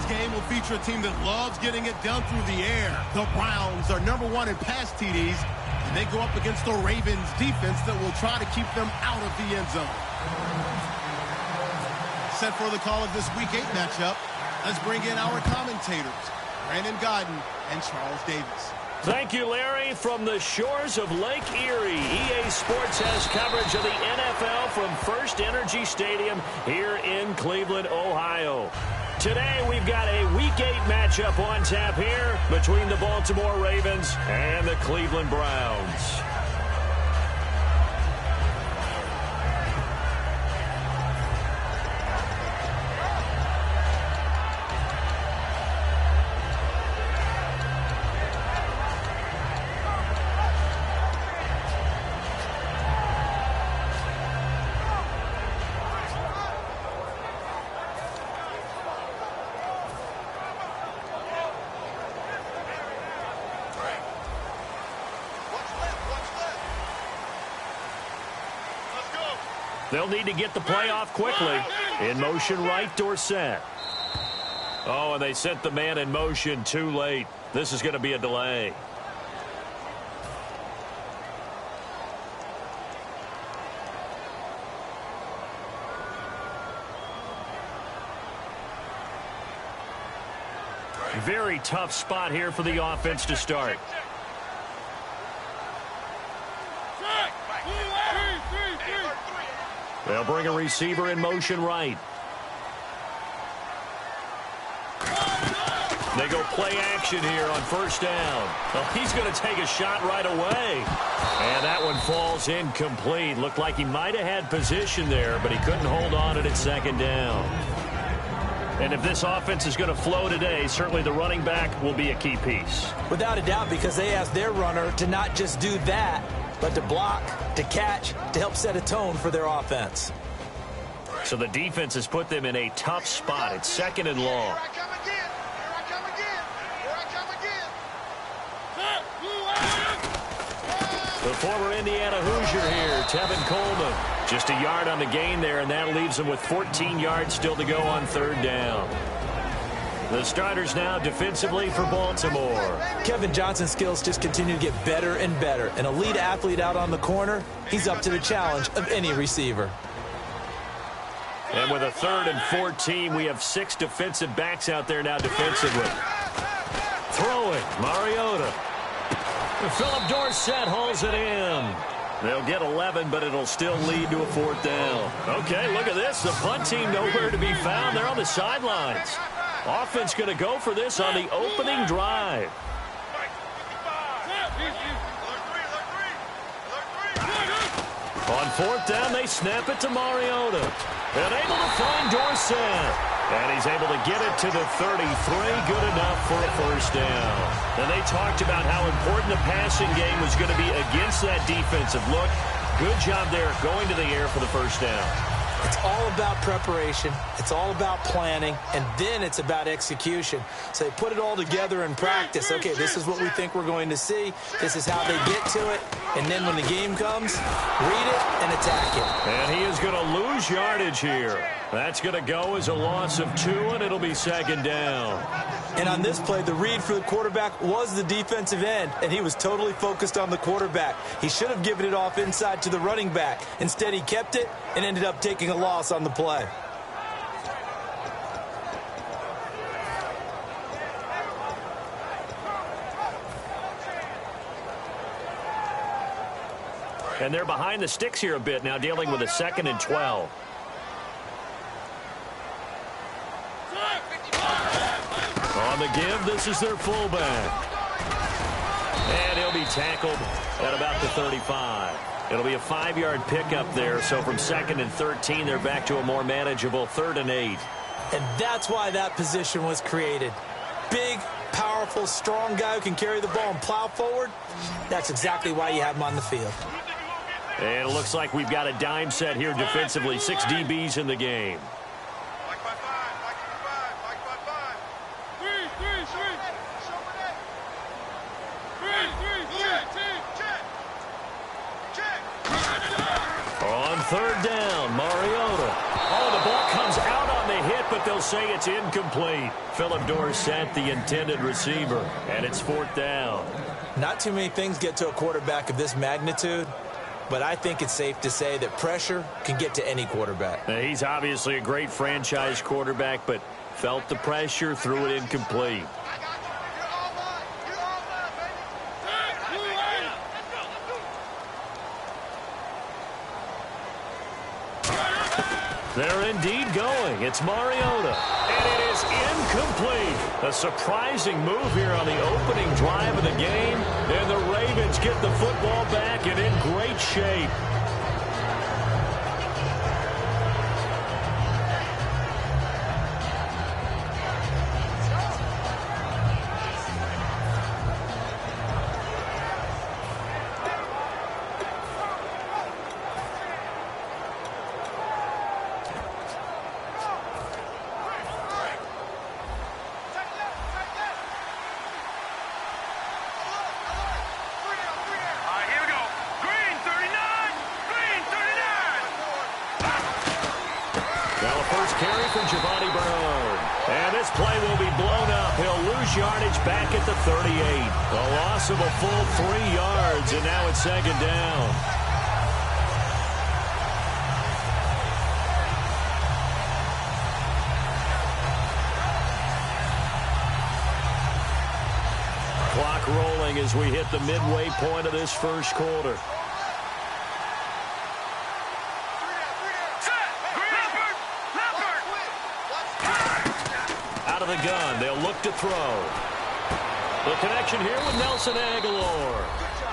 game will feature a team that loves getting it done through the air. The Browns are #1 in pass TDs, and they go up against the Ravens defense that will try to keep them out of the end zone. Set for the call of this Week 8 matchup. Let's bring in our commentators, Brandon Godden and Charles Davis. Thank you, Larry. From the shores of Lake Erie, EA Sports has coverage of the NFL from First Energy Stadium here in Cleveland, Ohio. Today, we've got a Week 8 matchup on tap here between the Baltimore Ravens and the Cleveland Browns. They'll need to get the play off quickly. In motion right, Dorsett. Oh, and they sent the man in motion too late. This is going to be a delay. Very tough spot here for the offense to start. They'll bring a receiver in motion right. They go play action here on first down. Well, he's going to take a shot right away. And that one falls incomplete. Looked like he might have had position there, but he couldn't hold on at second down. And if this offense is going to flow today, certainly the running back will be a key piece. Without a doubt, because they asked their runner to not just do that, but to block, to catch, to help set a tone for their offense. So the defense has put them in a tough spot. It's second and long. The former Indiana Hoosier here, Tevin Coleman. Just a yard on the gain there, and that leaves them with 14 yards still to go on third down. The starters now defensively for Baltimore. Kevin Johnson's skills just continue to get better and better. An elite athlete out on the corner, he's up to the challenge of any receiver. And with a 3rd and 14, we have 6 defensive backs out there now defensively. Throwing, Mariota. Philip Dorsett hauls it in. They'll get 11, but it'll still lead to a 4th down. Okay, look at this. The punt team nowhere to be found. They're on the sidelines. Offense going to go for this on the opening drive. On 4th down, they snap it to Mariota. And able to find Dorsett. And he's able to get it to the 33. Good enough for a 1st down. And they talked about how important the passing game was going to be against that defensive look. Good job there going to the air for the 1st down. It's all about preparation. It's all about planning. And then it's about execution. So they put it all together in practice. Okay, this is what we think we're going to see. This is how they get to it. And then when the game comes, read it and attack it. And he is going to lose yardage here. That's going to go as a loss of 2, and it'll be 2nd down. And on this play, the read for the quarterback was the defensive end, and he was totally focused on the quarterback. He should have given it off inside to the running back. Instead, he kept it and ended up taking a loss on the play. And they're behind the sticks here a bit now, dealing with a 2nd and 12. On the give, this is their fullback. And he'll be tackled at about the 35. It'll be a 5-yard pickup there, so from 2nd and 13, they're back to a more manageable 3rd and 8. And that's why that position was created. Big, powerful, strong guy who can carry the ball and plow forward. That's exactly why you have him on the field. And it looks like we've got a dime set here defensively. 6 DBs in the game. On 3rd down, Mariota. Oh, the ball comes out on the hit, but they'll say it's incomplete. Philip Dorsett, the intended receiver, and it's 4th down. Not too many things get to a quarterback of this magnitude, but I think it's safe to say that pressure can get to any quarterback. Now, he's obviously a great franchise quarterback, but felt the pressure, threw it incomplete. They're indeed going. It's Mariota. And it is incomplete. A surprising move here on the opening drive of the game. And the Ravens get the football back and in great shape. Yardage back at the 38. A loss of a full 3 yards, and now it's 2nd down. Clock rolling as we hit the midway point of this first quarter. Out of the gun, they'll look to throw. The connection here with Nelson Aguilar.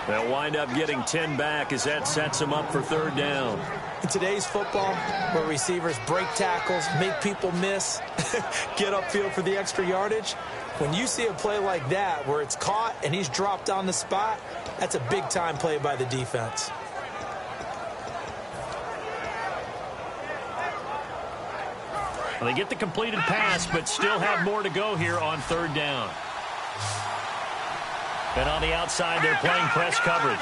They'll wind up getting 10 back as that sets them up for 3rd down. In today's football, where receivers break tackles, make people miss, get upfield for the extra yardage, when you see a play like that where it's caught and he's dropped on the spot, that's a big-time play by the defense. They get the completed pass, but still have more to go here on 3rd down. And on the outside, they're playing press coverage.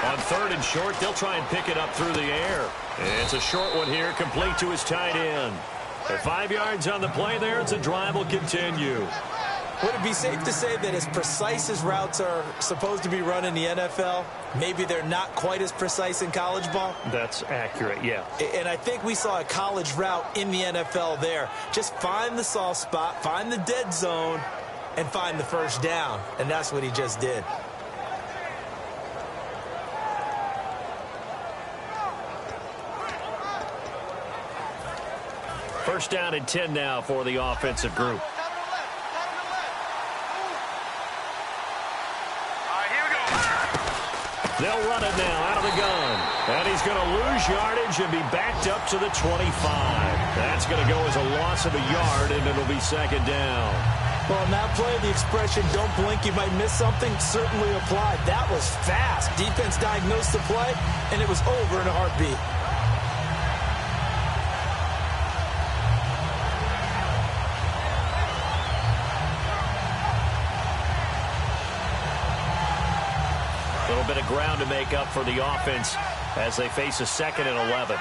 On 3rd and short, they'll try and pick it up through the air. And it's a short one here, complete to his tight end. At 5 yards on the play there, it's a drive will continue. Would it be safe to say that as precise as routes are supposed to be run in the NFL, maybe they're not quite as precise in college ball? That's accurate, yeah. And I think we saw a college route in the NFL there. Just find the soft spot, find the dead zone, and find the 1st down. And that's what he just did. First down and 10 now for the offensive group. They'll run it now out of the gun. And he's going to lose yardage and be backed up to the 25. That's going to go as a loss of a yard, and it'll be 2nd down. Well, on that play, the expression, don't blink, you might miss something, certainly applied. That was fast. Defense diagnosed the play, and it was over in a heartbeat. A little bit of ground to make up for the offense as they face a 2nd and 11.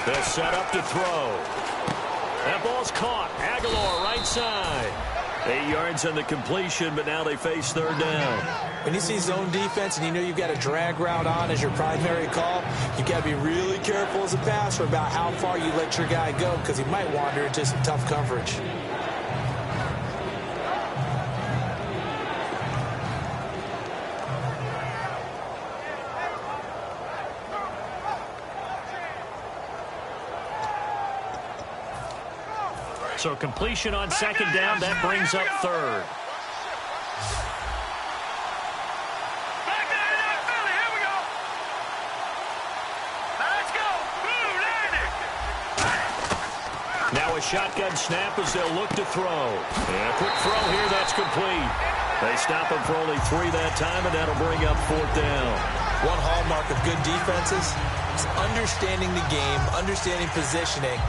They'll set up to throw. That ball's caught. Aguilar right side. 8 yards on the completion, but now they face 3rd down. When you see zone defense and you know you've got a drag route on as your primary call, you've got to be really careful as a passer about how far you let your guy go because he might wander into some tough coverage. So completion on 2nd down, that brings up 3rd. Now a shotgun snap as they'll look to throw. And a quick throw here, that's complete. They stop him for only 3 that time, and that'll bring up 4th down. One hallmark of good defenses is understanding the game, understanding positioning,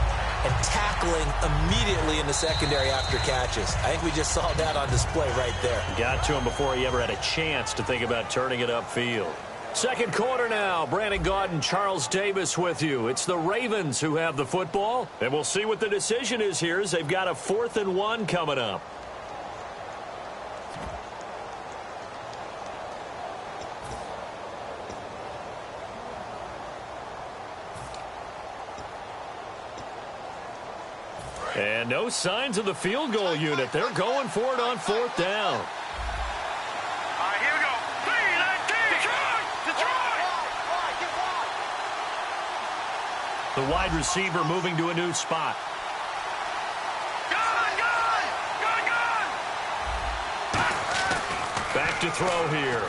and tackling immediately in the secondary after catches. I think we just saw that on display right there. Got to him before he ever had a chance to think about turning it upfield. Second quarter now. Brandon Gaudin, Charles Davis with you. It's the Ravens who have the football, and we'll see what the decision is here as they've got a 4th and 1 coming up. And no signs of the field goal unit. They're going for it on 4th down. All right, here we go. 3-19. Detroit! The wide receiver moving to a new spot. Gun! Back to throw here.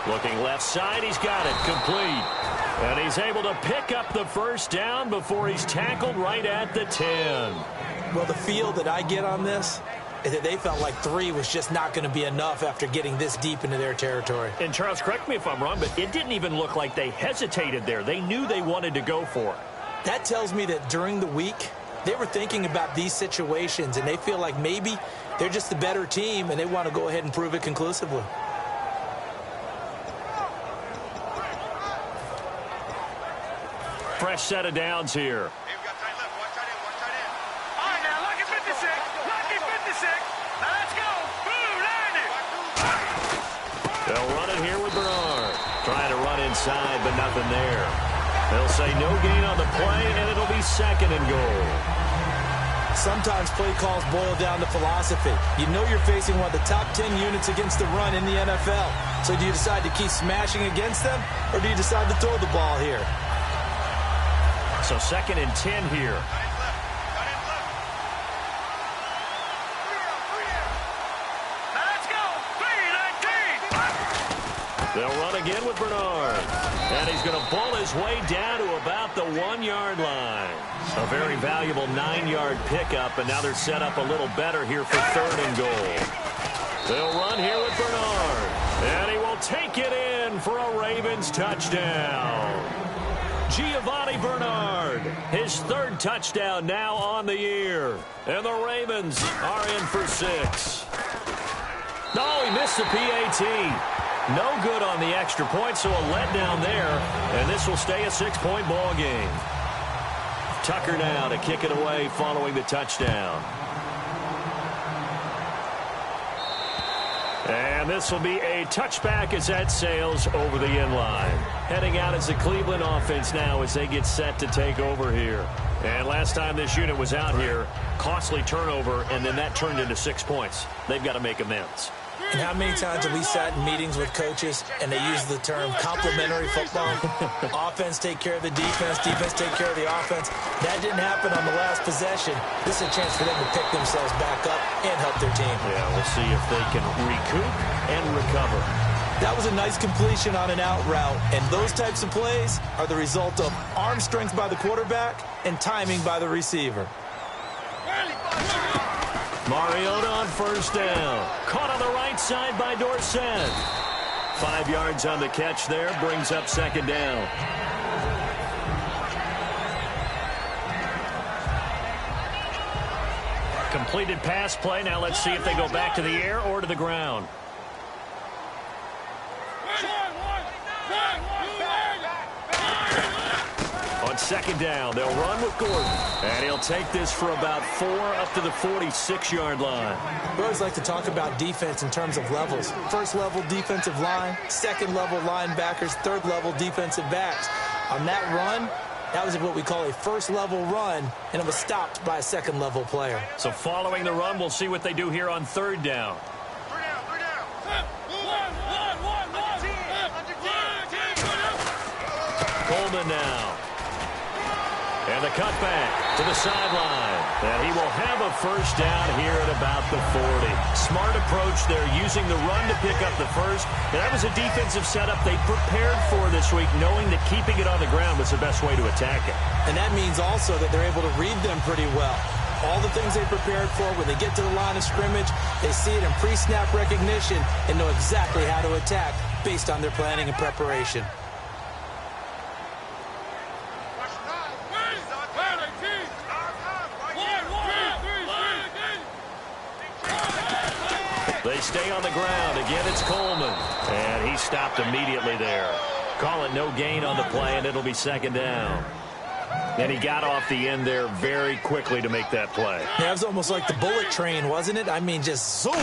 Looking left side, he's got it. Complete. And he's able to pick up the first down before he's tackled right at the 10. Well, the feel that I get on this is that they felt like 3 was just not going to be enough after getting this deep into their territory. And Charles, correct me if I'm wrong, but it didn't even look like they hesitated there. They knew they wanted to go for it. That tells me that during the week, they were thinking about these situations, and they feel like maybe they're just the better team, and they want to go ahead and prove it conclusively. Fresh set of downs here. Hey, we got tight left. One tight end. All right, now, lucky 56. Lucky 56. Now, let's go. Boom, land it. They'll run it here with Bernard. Trying to run inside, but nothing there. They'll say no gain on the play, and it'll be 2nd and goal. Sometimes play calls boil down to philosophy. You know you're facing one of the top 10 units against the run in the NFL. So do you decide to keep smashing against them, or do you decide to throw the ball here? So 2nd and 10 here. Let's go. 3-19. They'll run again with Bernard. And he's going to ball his way down to about the 1-yard line. A very valuable 9-yard pickup, and now they're set up a little better here for 3rd and goal. They'll run here with Bernard. And he will take it in for a Ravens touchdown. Giovanni Bernard, his 3rd touchdown now on the year. And the Ravens are in for 6. No, he missed the PAT. No good on the extra point, so a letdown there. And this will stay a 6-point ball game. Tucker now to kick it away following the touchdown. And this will be a touchback as that sails over the end line. Heading out is the Cleveland offense now as they get set to take over here. And last time this unit was out here, costly turnover, and then that turned into 6 points. They've got to make amends. And how many times have we sat in meetings with coaches and they use the term complementary football? Offense take care of the defense, defense take care of the offense. That didn't happen on the last possession. This is a chance for them to pick themselves back up and help their team. Yeah, we'll see if they can recoup and recover. That was a nice completion on an out route, and those types of plays are the result of arm strength by the quarterback and timing by the receiver. Mariota on 1st down. Caught on the right side by Dorsett. 5 yards on the catch there, brings up 2nd down. Completed pass play. Now let's see if they go back to the air or to the ground. On 2nd down, they'll run with Gordon. And he'll take this for about 4 up to the 46-yard line. We always like to talk about defense in terms of levels. 1st level defensive line, 2nd level linebackers, 3rd level defensive backs. On that run, that was what we call a 1st level run, and it was stopped by a 2nd level player. So following the run, we'll see what they do here on 3rd down. Coleman now. And the cutback to the sideline. And he will have a 1st down here at about the 40. Smart approach there, using the run to pick up the 1st. And that was a defensive setup they prepared for this week, knowing that keeping it on the ground was the best way to attack it. And that means also that they're able to read them pretty well. All the things they prepared for, when they get to the line of scrimmage, they see it in pre-snap recognition and know exactly how to attack based on their planning and preparation. They stay on the ground. Again, it's Coleman. And he stopped immediately there. Call it no gain on the play, and it'll be second down. And he got off the end there very quickly to make that play. Yeah, it was almost like the bullet train, wasn't it? I mean, just zoom.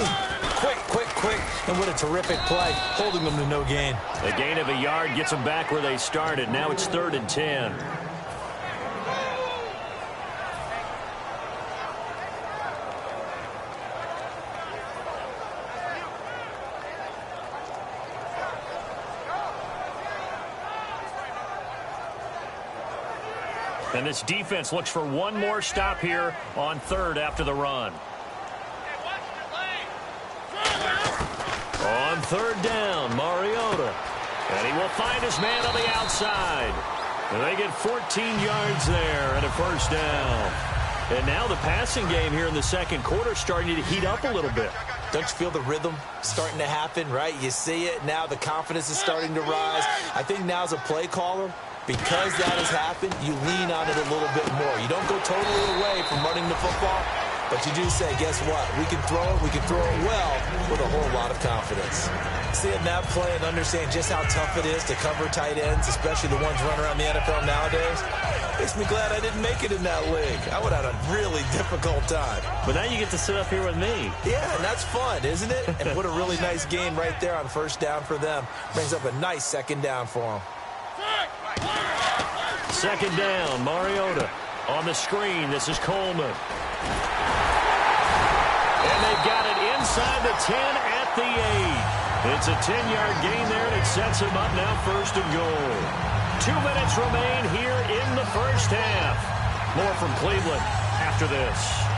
Quick, quick, quick. And what a terrific play, holding them to no gain. A gain of a yard gets them back where they started. Now it's 3rd and 10. And this defense looks for one more stop here on 3rd after the run. On 3rd down, Mariota. And he will find his man on the outside. And they get 14 yards there and a first down. And now the passing game here in the second quarter starting to heat up a little bit. Don't you feel the rhythm starting to happen, right? You see it. Now the confidence is starting to rise. I think now as a play caller, because that has happened, you lean on it a little bit more. You don't go totally away from running the football, but you do say, guess what? We can throw it well with a whole lot of confidence. Seeing that play and understand just how tough it is to cover tight ends, especially the ones running around the NFL nowadays, makes me glad I didn't make it in that league. I would have had a really difficult time. But now you get to sit up here with me. Yeah, and that's fun, isn't it? And what a really nice game right there on first down for them. Brings up a nice second down for them. Second down, Mariota on the screen. This is Coleman. And they've got it inside the 10 at the 8. It's a 10-yard gain there, and it sets them up now 1st and goal. 2 minutes remain here in the first half. More from Cleveland after this.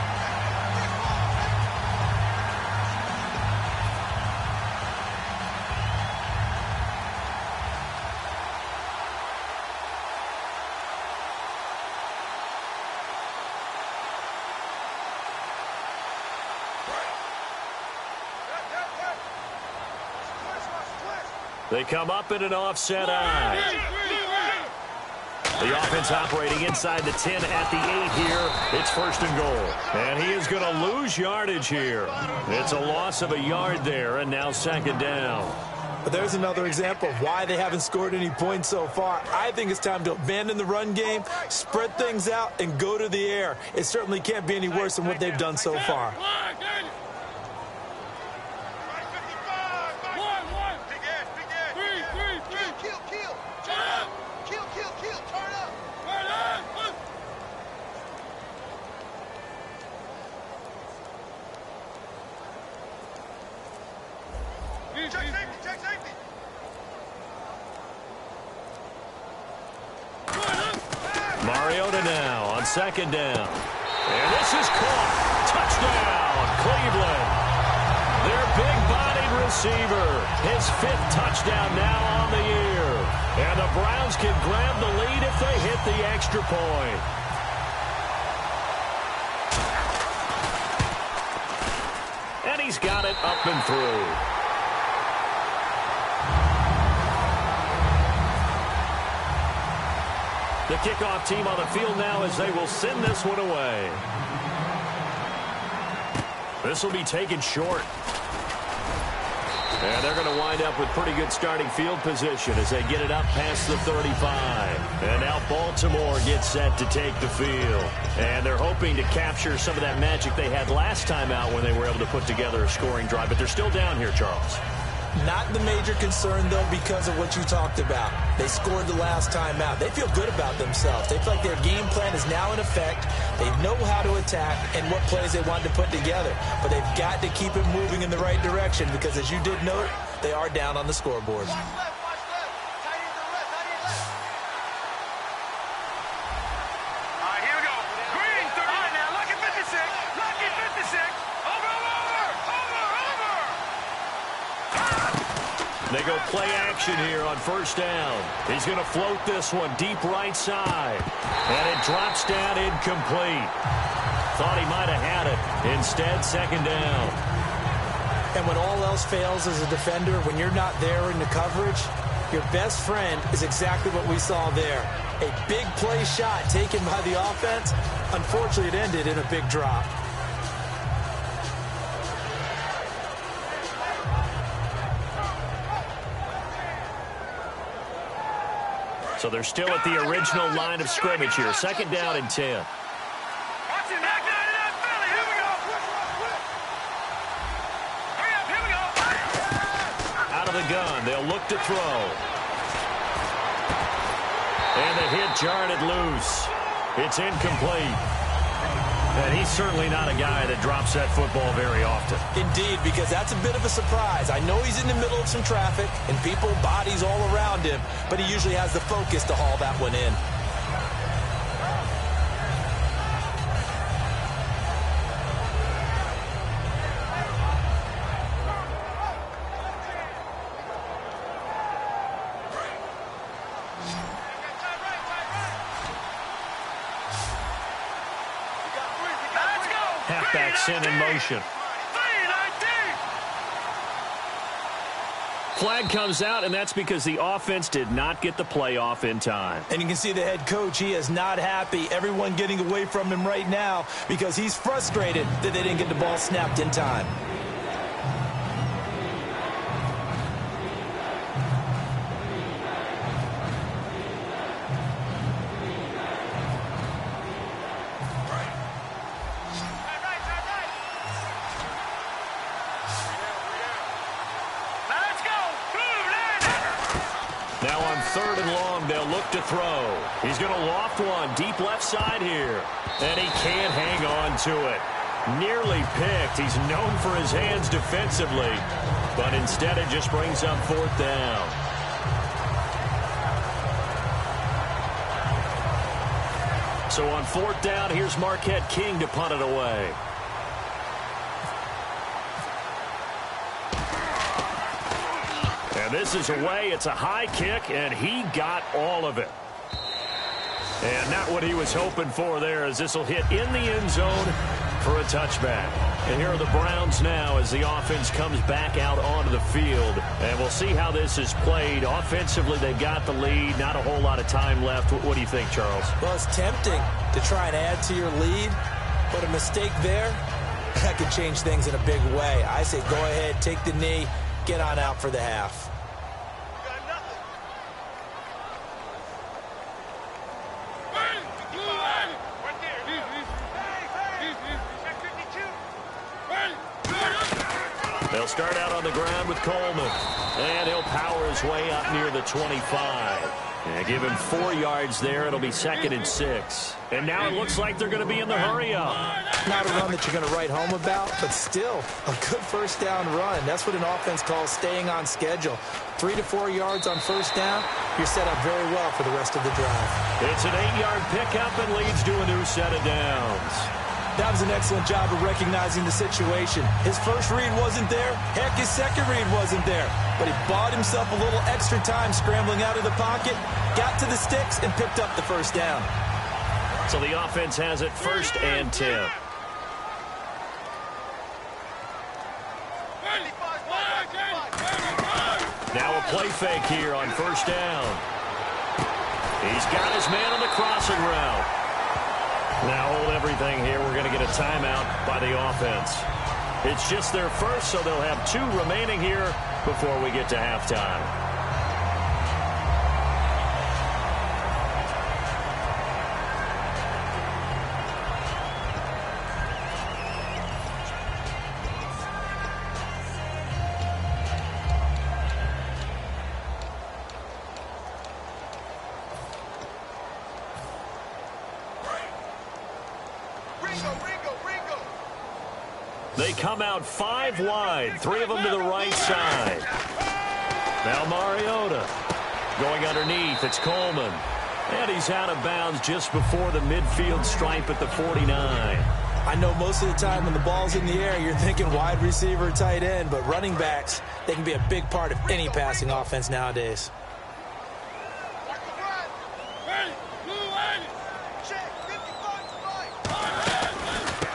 They come up in an offset eye. The offense operating inside the 10 at the 8 here. It's 1st and goal. And he is going to lose yardage here. It's a loss of a yard there, and now 2nd down. But there's another example of why they haven't scored any points so far. I think it's time to abandon the run game, spread things out, and go to the air. It certainly can't be any worse than what they've done so far. Mariota now on 2nd down. And this is caught. Touchdown, Cleveland. Their big-bodied receiver. His 5th touchdown now on the year. And the Browns can grab the lead if they hit the extra point. And he's got it up and through. The kickoff team on the field now as they will send this one away. This will be taken short. And they're going to wind up with pretty good starting field position as they get it up past the 35. And now Baltimore gets set to take the field. And they're hoping to capture some of that magic they had last time out when they were able to put together a scoring drive. But they're still down here, Charles. Not the major concern, though, because of what you talked about. They scored the last time out. They feel good about themselves. They feel like their game plan is now in effect. They know how to attack and what plays they want to put together. But they've got to keep it moving in the right direction because, as you did note, they are down on the scoreboard. They go play action here on 1st down. He's going to float this one deep right side. And it drops down incomplete. Thought he might have had it. Instead, 2nd down. And when all else fails as a defender, when you're not there in the coverage, your best friend is exactly what we saw there. A big play shot taken by the offense. Unfortunately, it ended in a big drop. So they're still at the original line of scrimmage here. 2nd down and 10. Watch it, back down to that Philly. Here we go. Hurry up, here we go. Out of the gun, they'll look to throw. And the hit jarred it loose. It's incomplete. And he's certainly not a guy that drops that football very often. Indeed, because that's a bit of a surprise. I know he's in the middle of some traffic and people, bodies all around him, but he usually has the focus to haul that one in. Halfback sent in motion. Flag comes out, and that's because the offense did not get the play off in time. And you can see the head coach, he is not happy. Everyone getting away from him right now because he's frustrated that they didn't get the ball snapped in time. Now on 3rd and long, they'll look to throw. He's going to loft one deep left side here. And he can't hang on to it. Nearly picked. He's known for his hands defensively. But instead it just brings up 4th down. So on 4th down, here's Marquette King to punt it away. And this is away. It's a high kick, and he got all of it. And not what he was hoping for there, as this will hit in the end zone for a touchback. And here are the Browns now as the offense comes back out onto the field. And we'll see how this is played. Offensively, they got the lead. Not a whole lot of time left. What do you think, Charles? Well, it's tempting to try and add to your lead, but a mistake there, that could change things in a big way. I say go ahead, take the knee, get on out for the half. They'll start out on the ground with Coleman. And he'll power his way up near the 25. And give him 4 yards there. It'll be 2nd and 6. And now it looks like they're going to be in the hurry-up. Not a run that you're going to write home about, but still a good 1st down run. That's what an offense calls staying on schedule. 3 to 4 yards on 1st down, you're set up very well for the rest of the drive. It's an 8-yard pickup and leads to a new set of downs. That was an excellent job of recognizing the situation. His first read wasn't there. Heck, his second read wasn't there. But he bought himself a little extra time scrambling out of the pocket, got to the sticks, and picked up the 1st down. So the offense has it 1st and 10. Now a play fake here on 1st down. He's got his man on the crossing route. Now hold everything here. We're going to get a timeout by the offense. It's just their first, so they'll have 2 remaining here before we get to halftime. They come out 5 wide, 3 of them to the right side. Now Mariota going underneath. It's Coleman. And he's out of bounds just before the midfield stripe at the 49. I know most of the time when the ball's in the air, you're thinking wide receiver, tight end, but running backs, they can be a big part of any passing offense nowadays.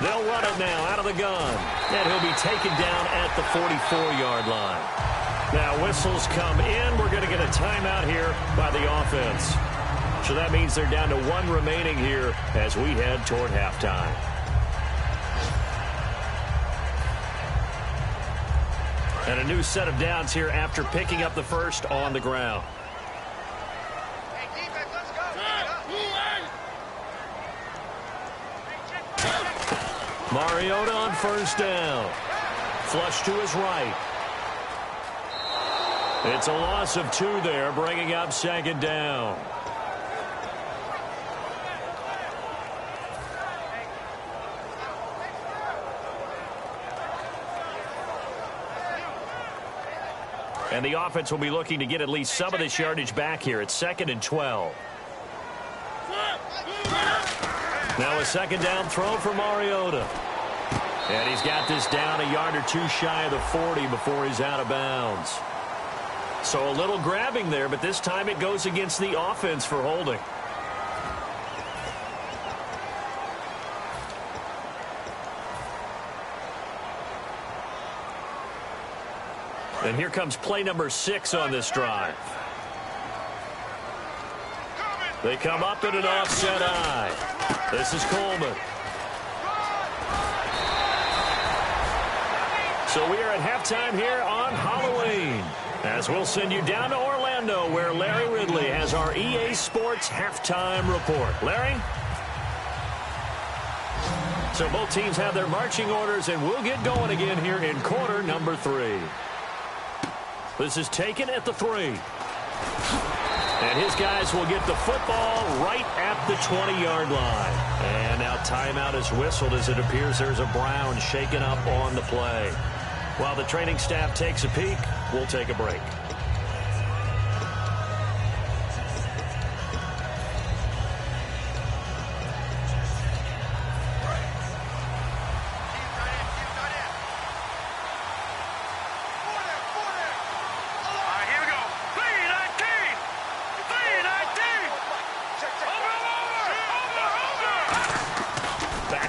They'll run it now out of the gun. And he'll be taken down at the 44-yard line. Now whistles come in. We're going to get a timeout here by the offense. So that means they're down to 1 remaining here as we head toward halftime. And a new set of downs here after picking up the first on the ground. Hey, defense, Mariota on first down. Flush to his right. It's a loss of 2 there, bringing up second down. And the offense will be looking to get at least some of this yardage back here. It's 2nd and 12. Now a second down throw for Mariota. And he's got this down a yard or 2 shy of the 40 before he's out of bounds. So a little grabbing there, but this time it goes against the offense for holding. And here comes play number 6 on this drive. They come up in an offset eye. This is Coleman. So we are at halftime here on Halloween, as we'll send you down to Orlando, where Larry Ridley has our EA Sports halftime report. Larry? So both teams have their marching orders, and we'll get going again here in quarter number 3. This is taken at the 3. And his guys will get the football right at the 20-yard line. And now timeout is whistled as it appears there's a Brown shaken up on the play. While the training staff takes a peek, we'll take a break.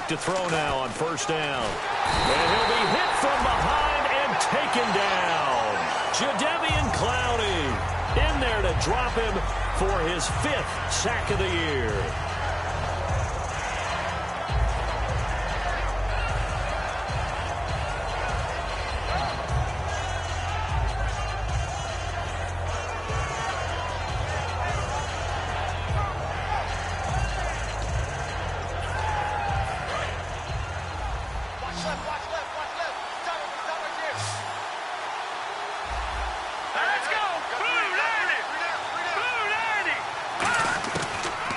To throw now on first down. And he'll be hit from behind and taken down. Jadeveon Clowney in there to drop him for his 5th sack of the year.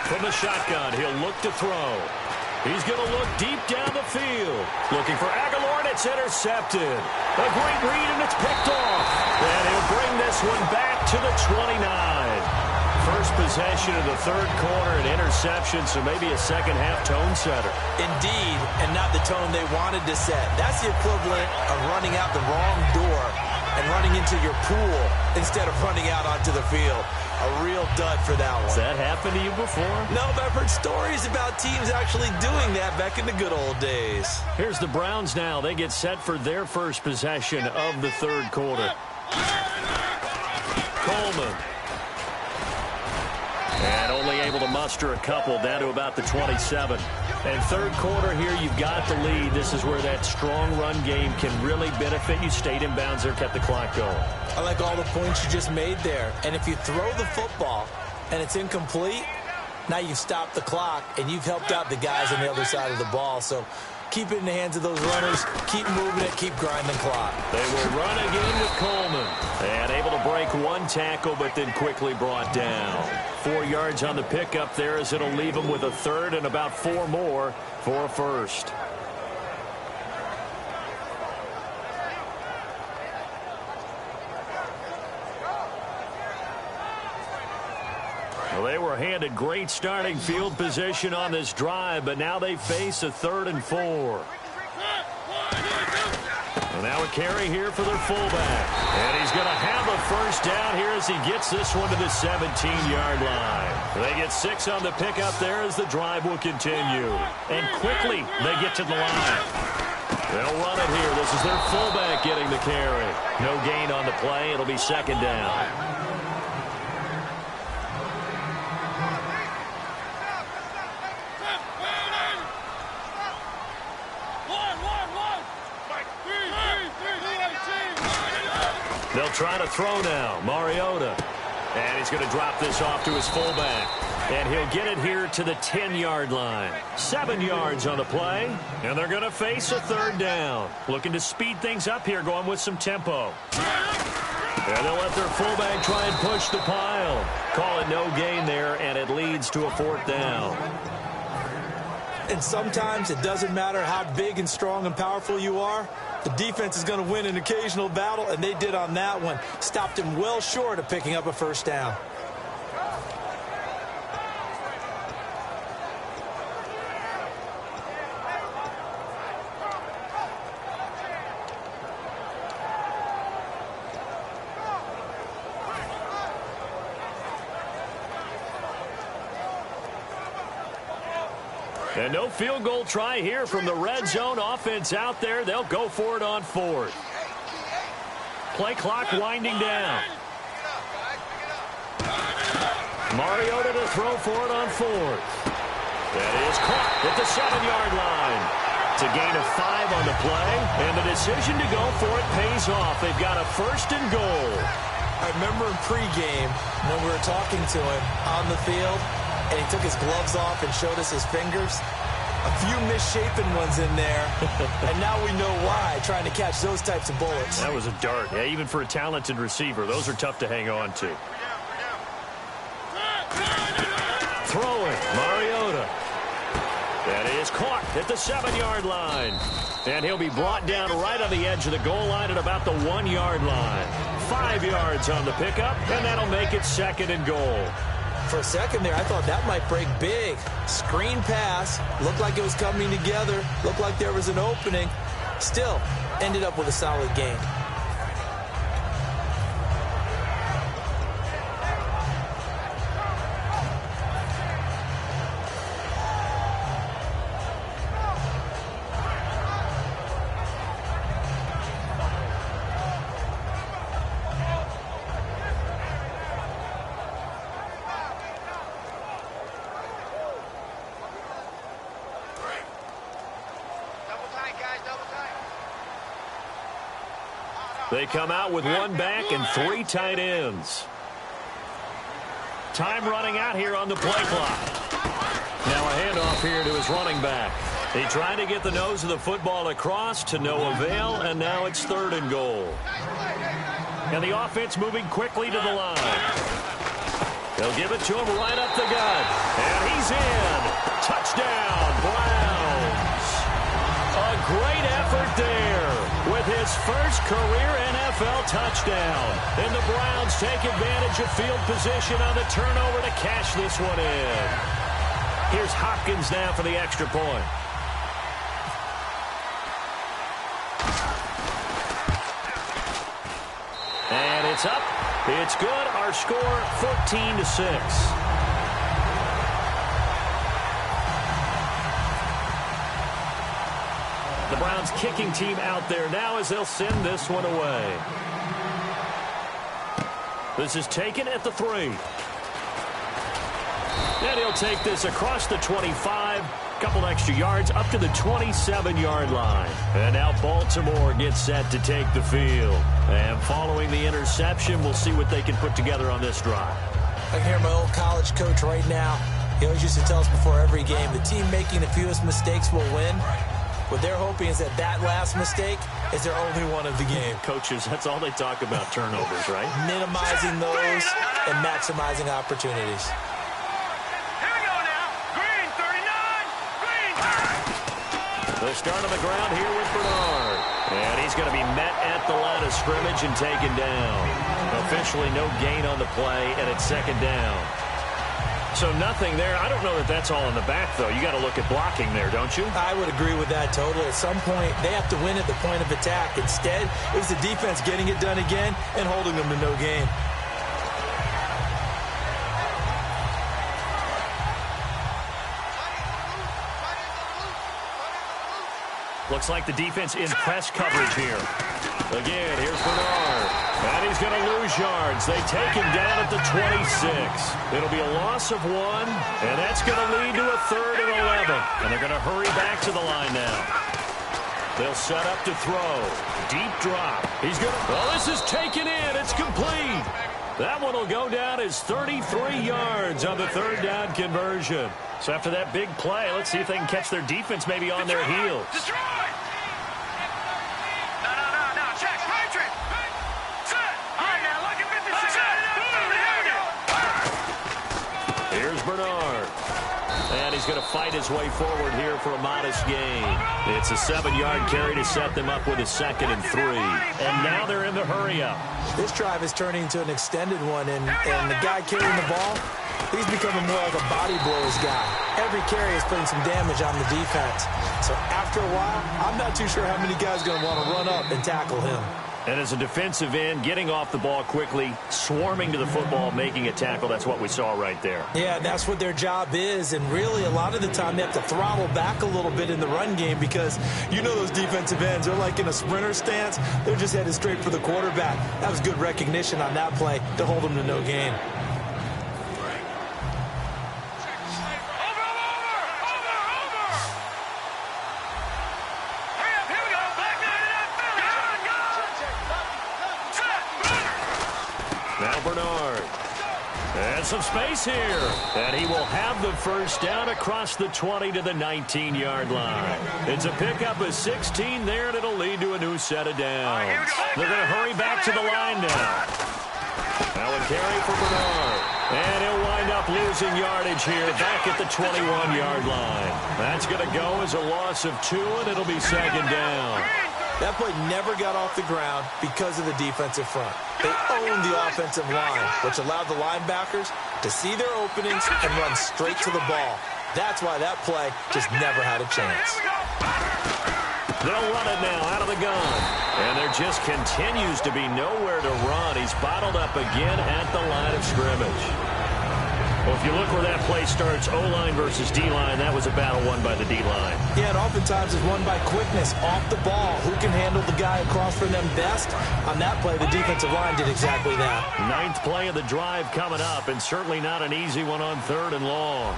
From the shotgun, he'll look to throw. He's going to look deep down the field. Looking for Aguilar, and it's intercepted. A great read, and it's picked off. And he'll bring this one back to the 29. First possession of the 3rd quarter, an interception, so maybe a second-half tone setter. Indeed, and not the tone they wanted to set. That's the equivalent of running out the wrong door and running into your pool instead of running out onto the field. A real dud for that one. Has that happened to you before? No, but I've heard stories about teams actually doing that back in the good old days. Here's the Browns now. They get set for their first possession of the 3rd quarter. Coleman. And only able to muster a couple down to about the 27. And 3rd quarter here, you've got the lead. This is where that strong run game can really benefit you. Stayed in bounds there, kept the clock going. I like all the points you just made there. And if you throw the football and it's incomplete, now you've stopped the clock and you've helped out the guys on the other side of the ball. So keep it in the hands of those runners. Keep moving it. Keep grinding clock. They will run again with Coleman. And able to break 1 tackle, but then quickly brought down. 4 yards on the pickup there as it'll leave them with a 3rd and about 4 more for a first. Well, they were handed great starting field position on this drive, but now they face a 3rd and 4. And now a carry here for their fullback. And he's going to have a first down here as he gets this one to the 17-yard line. They get 6 on the pickup there as the drive will continue. And quickly they get to the line. They'll run it here. This is their fullback getting the carry. No gain on the play. It'll be 2nd down. They'll try to throw now. Mariota. And he's going to drop this off to his fullback. And he'll get it here to the 10-yard line. 7 yards on the play, and they're going to face a third down. Looking to speed things up here, going with some tempo. And they'll let their fullback try and push the pile. Call it no gain there, and it leads to a fourth down. And sometimes it doesn't matter how big and strong and powerful you are. The defense is going to win an occasional battle, and they did on that one. Stopped him well short of picking up a first down. And no field goal try here from the red zone offense out there. They'll go for it on fourth. Play clock winding down. Mariota to throw for it on fourth. That is caught at the 7-yard line. It's a gain of 5 on the play, and the decision to go for it pays off. They've got a first and goal. I remember in pregame when we were talking to him on the field, and he took his gloves off and showed us his fingers. A few misshapen ones in there, and now we know why, trying to catch those types of bullets. That was a dart. Yeah, even for a talented receiver, those are tough to hang on to. Throwing, Mariota. That is caught at the 7-yard line. And he'll be brought down right on the edge of the goal line at about the 1-yard line. 5 yards on the pickup, and that'll make it second and goal. For a second there, I thought that might break big. Screen pass. Looked like it was coming together. Looked like there was an opening. Still, ended up with a solid gain. They come out with 1 back and 3 tight ends. Time running out here on the play clock. Now a handoff here to his running back. He tried to get the nose of the football across to no avail, and now it's 3rd and goal. And the offense moving quickly to the line. They'll give it to him right up the gut. And he's in. Touchdown, Browns. A great effort there with his first career NFL touchdown. And the Browns take advantage of field position on the turnover to cash this one in. Here's Hopkins now for the extra point. And it's up. It's good. Our score 14-6. The Browns kicking team out there now as they'll send this one away. This is taken at the 3. And he'll take this across the 25. Couple extra yards up to the 27-yard line. And now Baltimore gets set to take the field. And following the interception, we'll see what they can put together on this drive. I can hear my old college coach right now. He always used to tell us before every game, the team making the fewest mistakes will win. What they're hoping is that last mistake is their only one of the game. Coaches, that's all they talk about, turnovers, right? Minimizing those and maximizing opportunities. Here we go now. Green, 39. Green. They'll start on the ground here with Bernard. And he's going to be met at the line of scrimmage and taken down. Officially no gain on the play, and it's 2nd down. So nothing there. I don't know that that's all in the back, though. You got to look at blocking there, don't you? I would agree with that totally. At some point, they have to win at the point of attack. Instead, it was the defense getting it done again and holding them to no gain. Looks like the defense in press coverage here. Again, here's Bernard. And he's going to lose yards. They take him down at the 26. It'll be a loss of 1, and that's going to lead to a 3rd and 11. And they're going to hurry back to the line now. They'll set up to throw. Deep drop. He's going to... Well, this is taken in. It's complete. That one will go down as 33 yards on the third down conversion. So after that big play, let's see if they can catch their defense maybe on their heels. Destroy! No. Check. Patriot. Set. All right, now, look at 56. Here's Bernard. And he's going to fight his way forward here for a modest gain. It's a 7-yard carry to set them up with a 2nd and 3. And now they're in the hurry-up. This drive is turning into an extended one, and the guy carrying the ball, he's becoming more like a body blows guy. Every carry is putting some damage on the defense. So after a while, I'm not too sure how many guys are going to want to run up and tackle him. And as a defensive end, getting off the ball quickly, swarming to the football, making a tackle, that's what we saw right there. Yeah, that's what their job is, and really a lot of the time they have to throttle back a little bit in the run game because you know those defensive ends, they're like in a sprinter stance. They're just headed straight for the quarterback. That was good recognition on that play to hold them to no gain. Now Bernard. And some space here. And he will have the first down across the 20 to the 19-yard line. It's a pickup of 16 there, and it'll lead to a new set of downs. They're going to hurry back to the line now. Now a carry for Bernard. And he'll wind up losing yardage here back at the 21-yard line. That's going to go as a loss of 2, and it'll be 2nd down. That play never got off the ground because of the defensive front. They owned the offensive line, which allowed the linebackers to see their openings and run straight to the ball. That's why that play just never had a chance. They'll run it now out of the gun. And there just continues to be nowhere to run. He's bottled up again at the line of scrimmage. Well, if you look where that play starts, O-line versus D-line, that was a battle won by the D-line. Yeah, and oftentimes it's won by quickness off the ball. Who can handle the guy across from them best? On that play, the defensive line did exactly that. 9th play of the drive coming up, and certainly not an easy one on 3rd and long.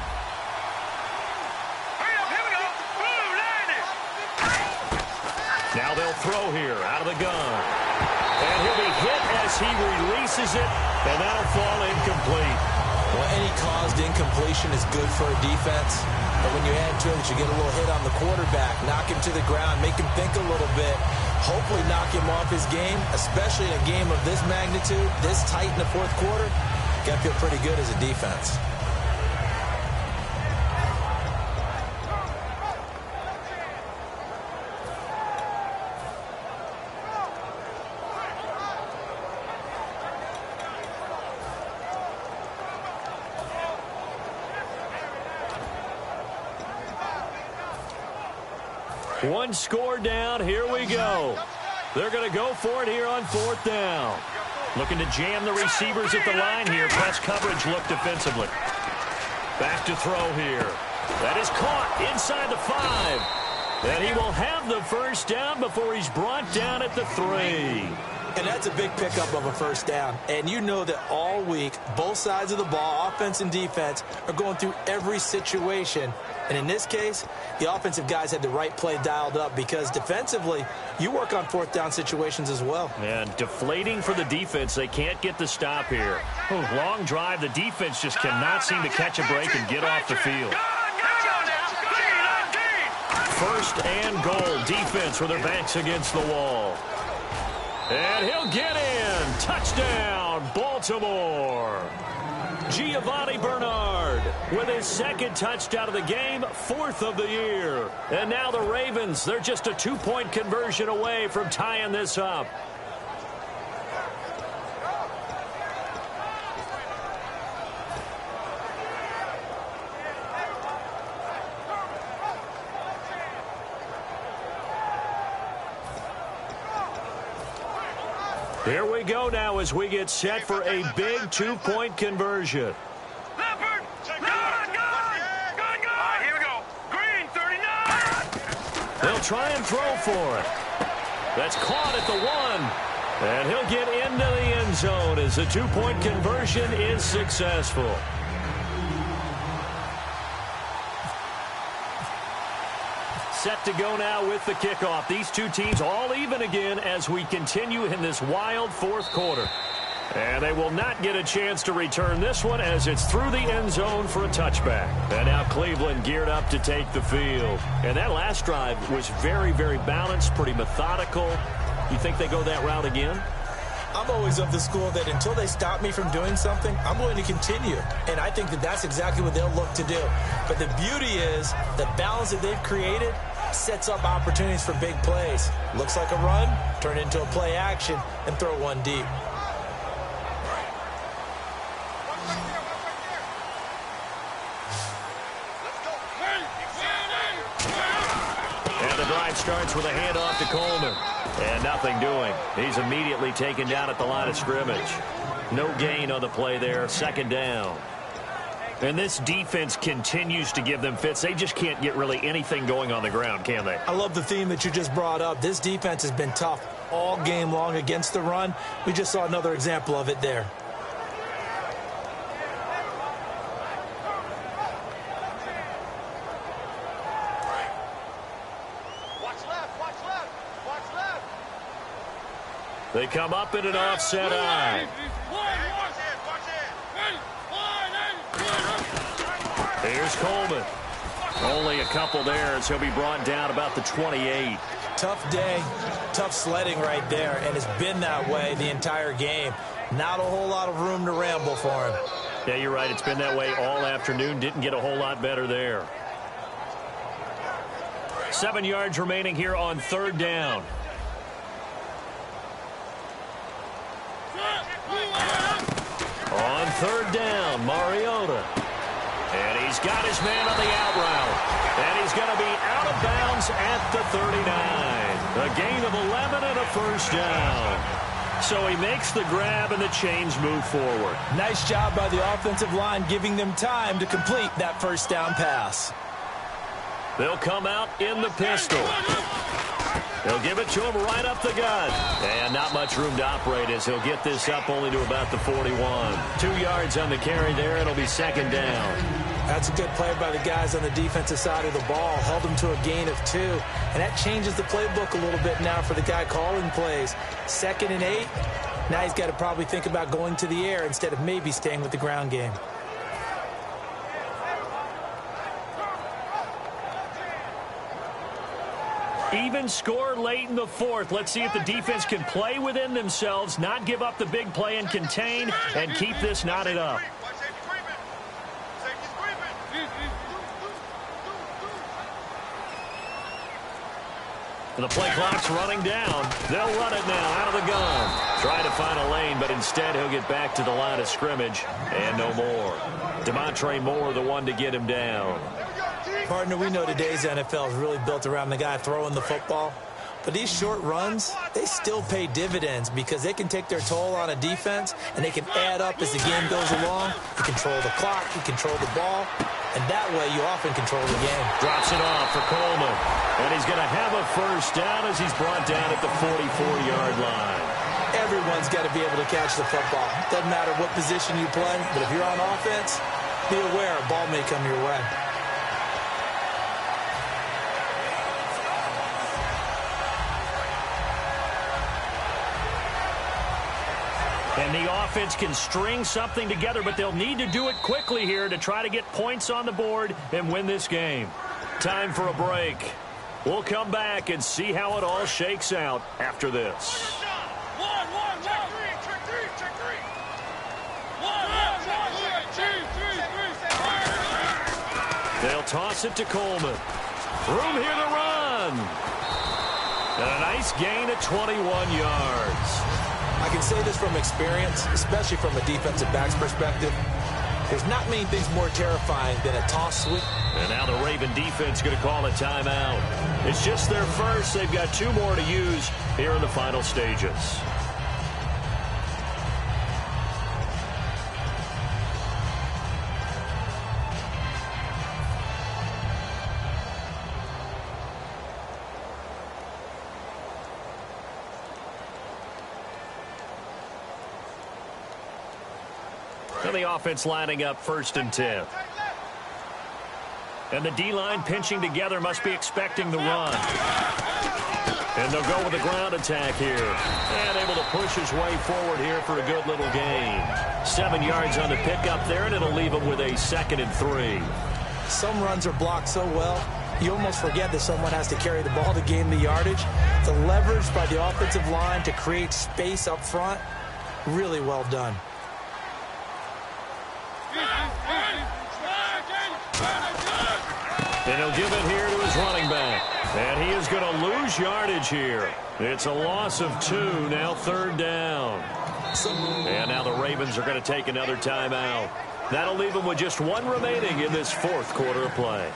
Now they'll throw here out of the gun. And he'll be hit as he releases it, and that'll fall incomplete. Well, any caused incompletion is good for a defense. But when you add to it that you get a little hit on the quarterback, knock him to the ground, make him think a little bit, hopefully knock him off his game, especially in a game of this magnitude, this tight in the 4th quarter, got to feel pretty good as a defense. One score down. Here we go. They're going to go for it here on 4th down. Looking to jam the receivers at the line here. Press coverage look defensively. Back to throw here. That is caught inside the 5. And he will have the first down before he's brought down at the 3. And that's a big pickup of a first down. And you know that all week, both sides of the ball, offense and defense, are going through every situation. And in this case, the offensive guys had the right play dialed up because defensively, you work on 4th down situations as well. And deflating for the defense. They can't get the stop here. Long drive. The defense just cannot seem to catch a break and get off the field. 1st and goal. Defense with their backs against the wall. And he'll get in. Touchdown, Baltimore. Giovanni Bernard with his 2nd touchdown of the game, 4th of the year. And now the Ravens, they're just a 2-point conversion away from tying this up. Here we go now as we get set for a big 2-point conversion. Leopard! Gun! Here we go. Green, 39! They'll try and throw for it. That's caught at the 1. And he'll get into the end zone as the 2-point conversion is successful. Set to go now with the kickoff. These two teams all even again as we continue in this wild 4th quarter. And they will not get a chance to return this one as it's through the end zone for a touchback. And now Cleveland geared up to take the field. And that last drive was very, very balanced, pretty methodical. You think they go that route again? I'm always of the school that until they stop me from doing something, I'm going to continue. And I think that that's exactly what they'll look to do. But the beauty is the balance that they've created sets up opportunities for big plays. Looks like a run, turn into a play action, and throw one deep. And the drive starts with a handoff to Coleman. And nothing doing. He's immediately taken down at the line of scrimmage. No gain on the play there. Second down. And this defense continues to give them fits. They just can't get really anything going on the ground, can they? I love the theme that you just brought up. This defense has been tough all game long against the run. We just saw another example of it there. They come up in an offset eye. Here's Coleman. Only a couple there as he'll be brought down about the 28. Tough day, tough sledding right there, and it's been that way the entire game. Not a whole lot of room to ramble for him. Yeah, you're right. It's been that way all afternoon. Didn't get a whole lot better there. 7 yards remaining here on third down. On third down, Mariota. And he's got his man on the out route. And he's going to be out of bounds at the 39. A gain of 11 and a first down. So he makes the grab and the chains move forward. Nice job by the offensive line giving them time to complete that first down pass. They'll come out in the pistol. They'll give it to him right up the gut. And not much room to operate as he'll get this up only to about the 41. 2 yards on the carry there. It'll be second down. That's a good play by the guys on the defensive side of the ball. Held them to a gain of 2. And that changes the playbook a little bit now for the guy calling plays. 2nd and 8. Now he's got to probably think about going to the air instead of maybe staying with the ground game. Even score late in the fourth. Let's see if the defense can play within themselves, not give up the big play and contain, and keep this knotted up. The play clock's running down. They'll run it now out of the gun. Trying to find a lane, but instead he'll get back to the line of scrimmage, and no more. Demontre Moore, the one to get him down. Partner, we know today's NFL is really built around the guy throwing the football. But these short runs, they still pay dividends because they can take their toll on a defense and they can add up as the game goes along. You control the clock, you control the ball, and that way you often control the game. Drops it off for Coleman. And he's going to have a first down as he's brought down at the 44-yard line. Everyone's got to be able to catch the football. Doesn't matter what position you play, but if you're on offense, be aware a ball may come your way. And the offense can string something together, but they'll need to do it quickly here to try to get points on the board and win this game. Time for a break. We'll come back and see how it all shakes out after this. They'll toss it to Coleman. Room here to run. And a nice gain of 21 yards. I can say this from experience, especially from a defensive back's perspective. There's not many things more terrifying than a toss sweep. And now the Raven defense going to call a timeout. It's just their first. They've got 2 more to use here in the final stages. And the offense lining up 1st and 10. And the D-line pinching together, must be expecting the run. And And they'll go with a ground attack here. And able to push his way forward here for a good little gain. 7 yards on the pickup there, and it'll leave him with a 2nd and 3. Some runs are blocked so well, you almost forget that someone has to carry the ball to gain the yardage. The leverage by the offensive line to create space up front, really well done. And he'll give it here to his running back. And he is going to lose yardage here. It's a loss of 2, now 3rd down. And now the Ravens are going to take another timeout. That'll leave them with just 1 remaining in this 4th quarter of play.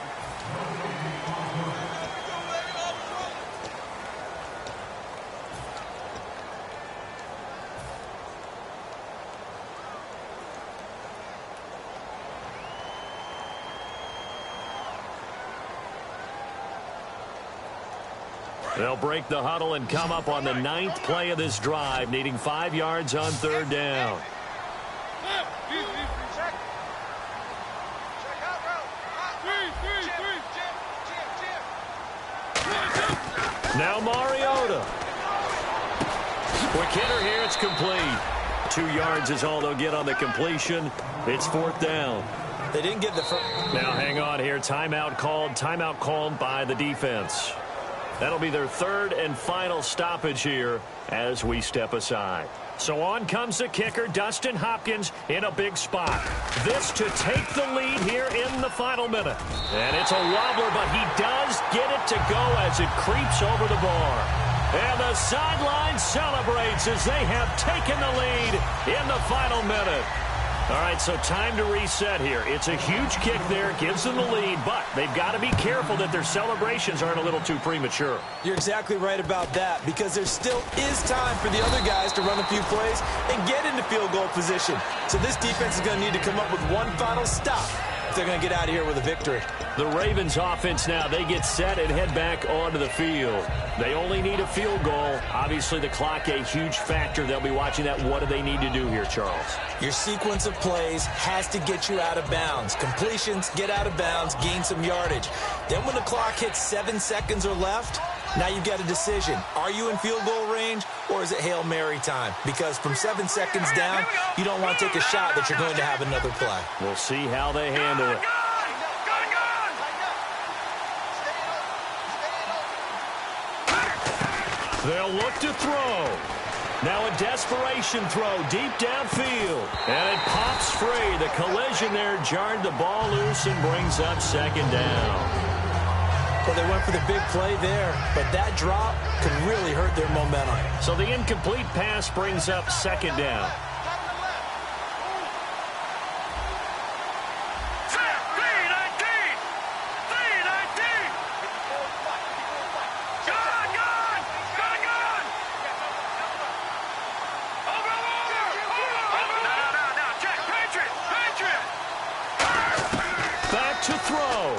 They'll break the huddle and come up on the 9th play of this drive, needing 5 yards on 3rd down. Now Mariota. Quick hitter here, it's complete. 2 yards is all they'll get on the completion. It's 4th down. They didn't get the first. Now hang on here. Timeout called by the defense. That'll be their 3rd and final stoppage here as we step aside. So on comes the kicker, Dustin Hopkins, in a big spot. This to take the lead here in the final minute. And it's a wobbler, but he does get it to go as it creeps over the bar. And the sideline celebrates as they have taken the lead in the final minute. All right, so time to reset here. It's a huge kick there, gives them the lead, but they've got to be careful that their celebrations aren't a little too premature. You're exactly right about that, because there still is time for the other guys to run a few plays and get into field goal position. So this defense is going to need to come up with one final stop if they're going to get out of here with a victory. The Ravens offense now, they get set and head back onto the field. They only need a field goal. Obviously, the clock a huge factor. They'll be watching that. What do they need to do here, Charles? Your sequence of plays has to get you out of bounds. Completions, get out of bounds, gain some yardage. Then when the clock hits 7 seconds or left, now you've got a decision. Are you in field goal range, or is it Hail Mary time? Because from 7 seconds down, you don't want to take a shot that you're going to have another play. We'll see how they handle it. They'll look to throw. Now a desperation throw deep downfield. And it pops free. The collision there jarred the ball loose and brings up 2nd down. Well, they went for the big play there, but that drop could really hurt their momentum. So the incomplete pass brings up 2nd down. To throw.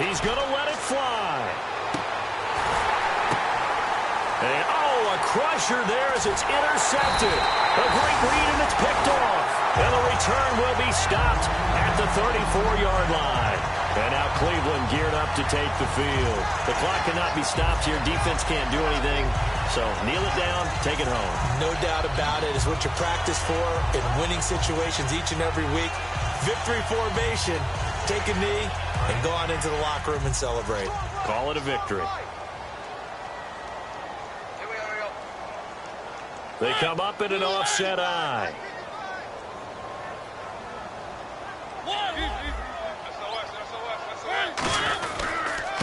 He's going to let it fly. And, a crusher there as it's intercepted. A great read, and it's picked off. And the return will be stopped at the 34-yard line. And now Cleveland geared up to take the field. The clock cannot be stopped here. Defense can't do anything. So kneel it down, take it home. No doubt about it. It's what you practice for in winning situations each and every week. Victory formation. Take a knee and go on into the locker room and celebrate. Call it a victory. They come up in an offset eye.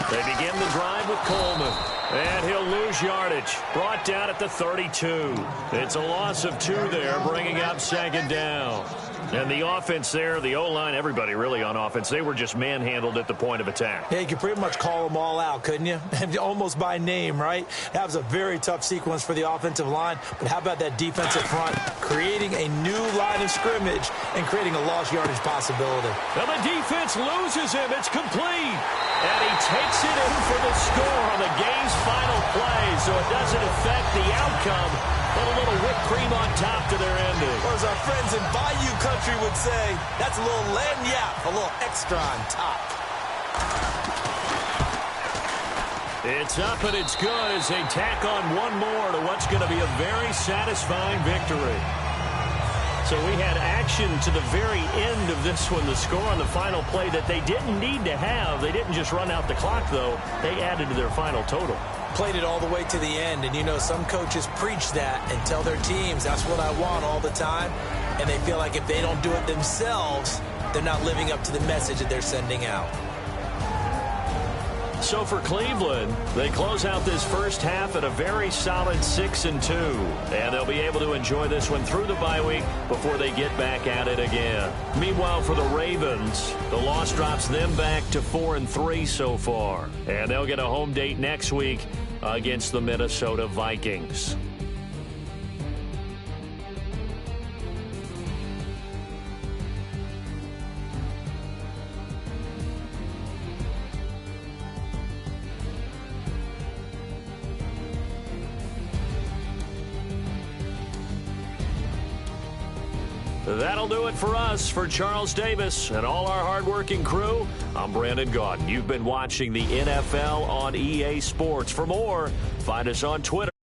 They begin the drive with Coleman. And he'll lose yardage. Brought down at the 32. It's a loss of 2 there, bringing up 2nd down. And the offense there, the O-line, everybody really on offense, they were just manhandled at the point of attack. Yeah, you could pretty much call them all out, couldn't you? Almost by name, right? That was a very tough sequence for the offensive line. But how about that defensive front creating a new line of scrimmage and creating a lost yardage possibility? Now the defense loses him. It's complete. And he takes it in for the score on the game's final play, so it doesn't affect the outcome, but a little whipped cream on top to their ending. Or as our friends in Bayou Country would say, that's a little lagniappe, a little extra on top. It's up and it's good as they tack on one more to what's going to be a very satisfying victory. So we had action to the very end of this one, the score on the final play that they didn't need to have. They didn't just run out the clock, though. They added to their final total. Played it all the way to the end, and you know some coaches preach that and tell their teams that's what I want all the time, and they feel like if they don't do it themselves, they're not living up to the message that they're sending out. So for Cleveland, they close out this first half at a very solid 6-2. And they'll be able to enjoy this one through the bye week before they get back at it again. Meanwhile, for the Ravens, the loss drops them back to 4-3 so far. And they'll get a home date next week against the Minnesota Vikings. That'll do it for us. For Charles Davis and all our hardworking crew, I'm Brandon Gaudin. You've been watching the NFL on EA Sports. For more, find us on Twitter.